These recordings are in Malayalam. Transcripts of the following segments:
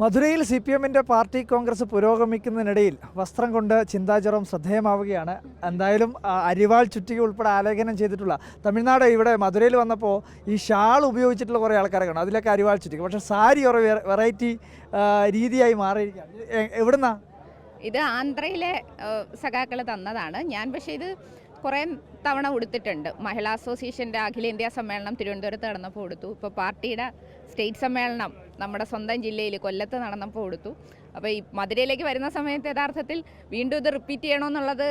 മധുരയിൽ CPM-ന്റെ പാർട്ടി കോൺഗ്രസ് പുരോഗമിക്കുന്നതിനിടയിൽ വസ്ത്രം കൊണ്ട് ചിന്താചരം ശ്രദ്ധേയമാവുകയാണ്. എന്തായാലും അരിവാൾ ചുറ്റിക ഉൾപ്പെടെ ആലേഖനം ചെയ്തിട്ടുള്ള തമിഴ്നാട് ഇവിടെ മധുരയിൽ വന്നപ്പോൾ ഈ ഷാൾ ഉപയോഗിച്ചിട്ടുള്ള കുറേ ആൾക്കാരെ കാണും. അതിലൊക്കെ അരിവാൾ ചുറ്റിക, പക്ഷേ സാരി ഒരു വെറൈറ്റി രീതിയായി മാറിയിരിക്കുകയാണ്. എവിടുന്നാ ഇത്? ആന്ധ്രയിലെ സഖാക്കൾ തന്നതാണ്. ഞാൻ പക്ഷേ ഇത് കുറേ തവണ ഉടുത്തിട്ടുണ്ട്. മഹിളാ അസോസിയേഷൻ്റെ അഖിലേന്ത്യാ സമ്മേളനം തിരുവനന്തപുരത്ത് നടന്നപ്പോൾ ഉടുത്തു. ഇപ്പോൾ പാർട്ടിയുടെ സ്റ്റേറ്റ് സമ്മേളനം നമ്മുടെ സ്വന്തം ജില്ലയിൽ കൊല്ലത്ത് നടന്നപ്പോൾ ഉടുത്തു. അപ്പോൾ ഈ മധുരയിലേക്ക് വരുന്ന സമയത്ത് യഥാർത്ഥത്തിൽ വീണ്ടും ഇത് റിപ്പീറ്റ് ചെയ്യണമെന്നുള്ളത്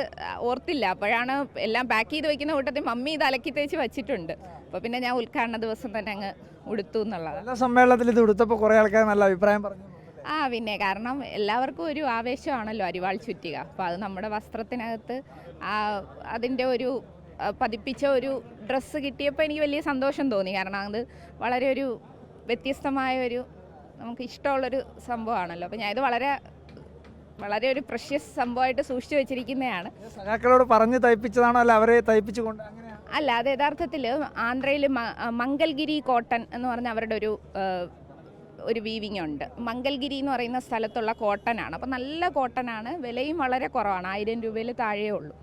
ഓർത്തില്ല. അപ്പോഴാണ് എല്ലാം പാക്ക് ചെയ്ത് വയ്ക്കുന്ന കൂട്ടത്തിൽ മമ്മി ഇത് അലക്കി തേച്ച് വെച്ചിട്ടുണ്ട്. അപ്പോൾ പിന്നെ ഞാൻ ഉദ്ഘാടന ദിവസം തന്നെ അങ്ങ് ഉടുത്തു എന്നുള്ളത്. എല്ലാ സമ്മേളനത്തിൽ ഇത് ഉടുത്തപ്പോൾ കുറേ ആൾക്കാർ നല്ല അഭിപ്രായം പറഞ്ഞു. പിന്നെ കാരണം എല്ലാവർക്കും ഒരു ആവേശമാണല്ലോ അരിവാൾ ചുറ്റിക. അപ്പോൾ അത് നമ്മുടെ വസ്ത്രത്തിനകത്ത് അതിൻ്റെ ഒരു പതിപ്പിച്ച ഒരു ഡ്രസ്സ് കിട്ടിയപ്പോൾ എനിക്ക് വലിയ സന്തോഷം തോന്നി. കാരണം അത് വളരെ ഒരു വ്യത്യസ്തമായ ഒരു നമുക്ക് ഇഷ്ടമുള്ളൊരു സംഭവമാണല്ലോ. അപ്പോൾ ഞാൻ ഇത് വളരെ വളരെ ഒരു പ്രഷ്യസ് സംഭവമായിട്ട് സൂക്ഷിച്ചു വെച്ചിരിക്കുന്നതാണ്. സഖാക്കളോട് പറഞ്ഞ് തയ്പ്പിച്ചതാണോ അല്ല അവരെ തയ്പ്പിച്ചുകൊണ്ട്? അല്ല, അത് യഥാർത്ഥത്തിൽ ആന്ധ്രയിൽ മംഗൽഗിരി കോട്ടൺ എന്ന് പറഞ്ഞ അവരുടെ ഒരു വീവിങ് ഉണ്ട്. മംഗൽഗിരി എന്ന് പറയുന്ന സ്ഥലത്തുള്ള കോട്ടനാണ്. അപ്പോൾ നല്ല കോട്ടനാണ്, വിലയും വളരെ കുറവാണ്, 1000 രൂപയിൽ താഴെ ഉള്ളൂ.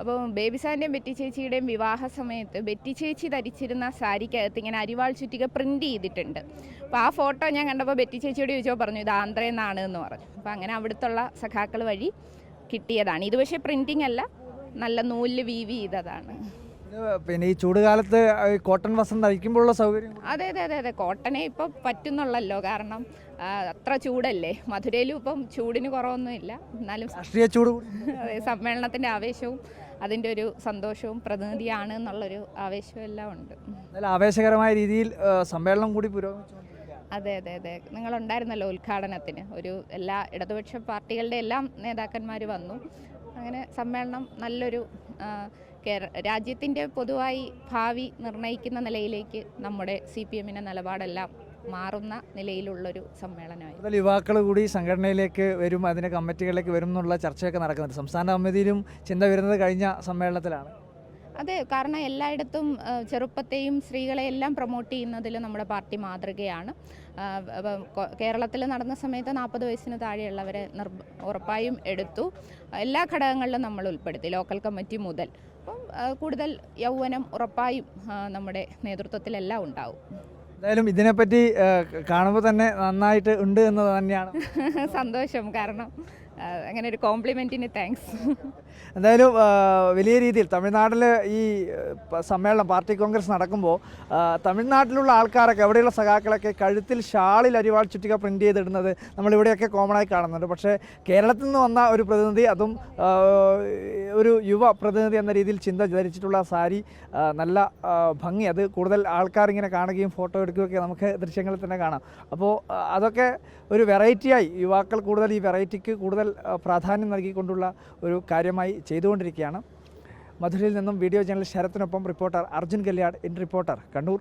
അപ്പോൾ ബേബി സാറിൻ്റെയും ബെറ്റി ചേച്ചിയുടെയും വിവാഹ സമയത്ത് ബെറ്റി ചേച്ചി ധരിച്ചിരുന്ന സാരിക്കകത്ത് ഇങ്ങനെ അരിവാൾ ചുറ്റിക പ്രിൻ്റ് ചെയ്തിട്ടുണ്ട്. അപ്പോൾ ആ ഫോട്ടോ ഞാൻ കണ്ടപ്പോൾ ബെറ്റി ചേച്ചിയോട് ചോദിച്ചപ്പോൾ പറഞ്ഞു ഇത് ആന്ധ്രയിൽ നിന്നാണ് എന്ന് പറഞ്ഞു. അപ്പോൾ അങ്ങനെ അവിടുത്തുള്ള സഖാക്കൾ വഴി കിട്ടിയതാണ്. ഇത് പക്ഷേ പ്രിൻറ്റിങ് അല്ല, നല്ല നൂലിൽ വീവ് ചെയ്തതാണ്. പിന്നെ ഈ ചൂടുകാലത്ത് കോട്ടൺ വസ്ത്രം ധരിക്കുമ്പോഴുള്ള സൗകര്യം? അതെ അതെ അതെ അതെ, കോട്ടനെ ഇപ്പം പറ്റുന്നുള്ളല്ലോ. കാരണം അത്ര ചൂടല്ലേ. മധുരയിലും ഇപ്പം ചൂടിന് കുറവൊന്നുമില്ല. എന്നാലും രാഷ്ട്രീയ ചൂട്, അതെ, സമ്മേളനത്തിൻ്റെ ആവേശവും അതിൻ്റെ ഒരു സന്തോഷവും പ്രതിനിധിയാണ് എന്നുള്ളൊരു ആവേശവും എല്ലാം ഉണ്ട്. ആവേശകരമായ രീതിയിൽ സമ്മേളനം കൂടി പുരോഗമിച്ചുകൊണ്ടിരിക്കുകയാണ്. അതെ അതെ അതെ, നിങ്ങളുണ്ടായിരുന്നല്ലോ ഉദ്ഘാടനത്തിന്. എല്ലാ ഇടതുപക്ഷ പാർട്ടികളുടെ എല്ലാം നേതാക്കന്മാർ വന്നു. അങ്ങനെ സമ്മേളനം നല്ലൊരു രാജ്യത്തിൻ്റെ പൊതുവായി ഭാവി നിർണ്ണയിക്കുന്ന നിലയിലേക്ക് നമ്മുടെ CPM-ൻ്റെ നിലപാടെല്ലാം മാറുന്ന നിലയിലുള്ളൊരു സമ്മേളനമായി. യുവാക്കൾ കൂടി സംഘടനയിലേക്ക് വരും, അതിൻ്റെ കമ്മിറ്റികളിലേക്ക് വരും എന്നുള്ള ചർച്ചയൊക്കെ നടക്കുന്നുണ്ട്. സംസ്ഥാന കമ്മിറ്റിയിലും ചിന്ത വരുന്നത് കഴിഞ്ഞ സമ്മേളനത്തിലാണ്. അതെ, കാരണം എല്ലായിടത്തും ചെറുപ്പത്തെയും സ്ത്രീകളെയും എല്ലാം പ്രൊമോട്ട് ചെയ്യുന്നതിൽ നമ്മുടെ പാർട്ടി മാതൃകയാണ്. കേരളത്തിൽ നടന്ന സമയത്ത് 40 വയസ്സിന് താഴെയുള്ളവരെ ഉറപ്പായും എടുത്തു. എല്ലാ ഘടകങ്ങളിലും നമ്മൾ ഉൾപ്പെടുത്തി, ലോക്കൽ കമ്മിറ്റി മുതൽ. അപ്പം കൂടുതൽ യൗവനം ഉറപ്പായും നമ്മുടെ നേതൃത്വത്തിലെല്ലാം ഉണ്ടാവും. എന്തായാലും ഇതിനെപ്പറ്റി കാണുമ്പോൾ തന്നെ നന്നായിട്ട് ഉണ്ട് എന്ന് തന്നെയാണ് സന്തോഷം. കാരണം അങ്ങനെ ഒരു കോംപ്ലിമെൻറ്റിന് താങ്ക്സ്. എന്തായാലും വലിയ രീതിയിൽ തമിഴ്നാട്ടിൽ ഈ സമ്മേളനം പാർട്ടി കോൺഗ്രസ് നടക്കുമ്പോൾ തമിഴ്നാട്ടിലുള്ള ആൾക്കാരൊക്കെ, അവിടെയുള്ള സഖാക്കളൊക്കെ കഴുത്തിൽ ഷാളിൽ അരിവാൾ ചുറ്റിക പ്രിൻ്റ് ചെയ്തിടുന്നത് നമ്മളിവിടെയൊക്കെ കോമണായി കാണുന്നുണ്ട്. പക്ഷേ കേരളത്തിൽ നിന്ന് വന്ന ഒരു പ്രതിനിധി, അതും ഒരു യുവ പ്രതിനിധി എന്ന രീതിയിൽ ചിന്ത ധരിച്ചിട്ടുള്ള സാരി നല്ല ഭംഗി, അത് കൂടുതൽ ആൾക്കാരിങ്ങനെ കാണുകയും ഫോട്ടോ എടുക്കുകയൊക്കെ നമുക്ക് ദൃശ്യങ്ങളിൽ തന്നെ കാണാം. അപ്പോൾ അതൊക്കെ ഒരു വെറൈറ്റിയായി, യുവാക്കൾ കൂടുതൽ ഈ വെറൈറ്റിക്ക് കൂടുതൽ പ്രാധാന്യം നൽകിക്കൊണ്ടുള്ള ഒരു കാര്യമായി ചെയ്തുകൊണ്ടിരിക്കുകയാണ്. മധുരയിൽ നിന്നും വീഡിയോ ജേർണലിസ്റ്റ് ശരത്തിനൊപ്പം റിപ്പോർട്ടർ അർജുൻ കല്യാട്, ഇൻ റിപ്പോർട്ടർ, കണ്ണൂർ.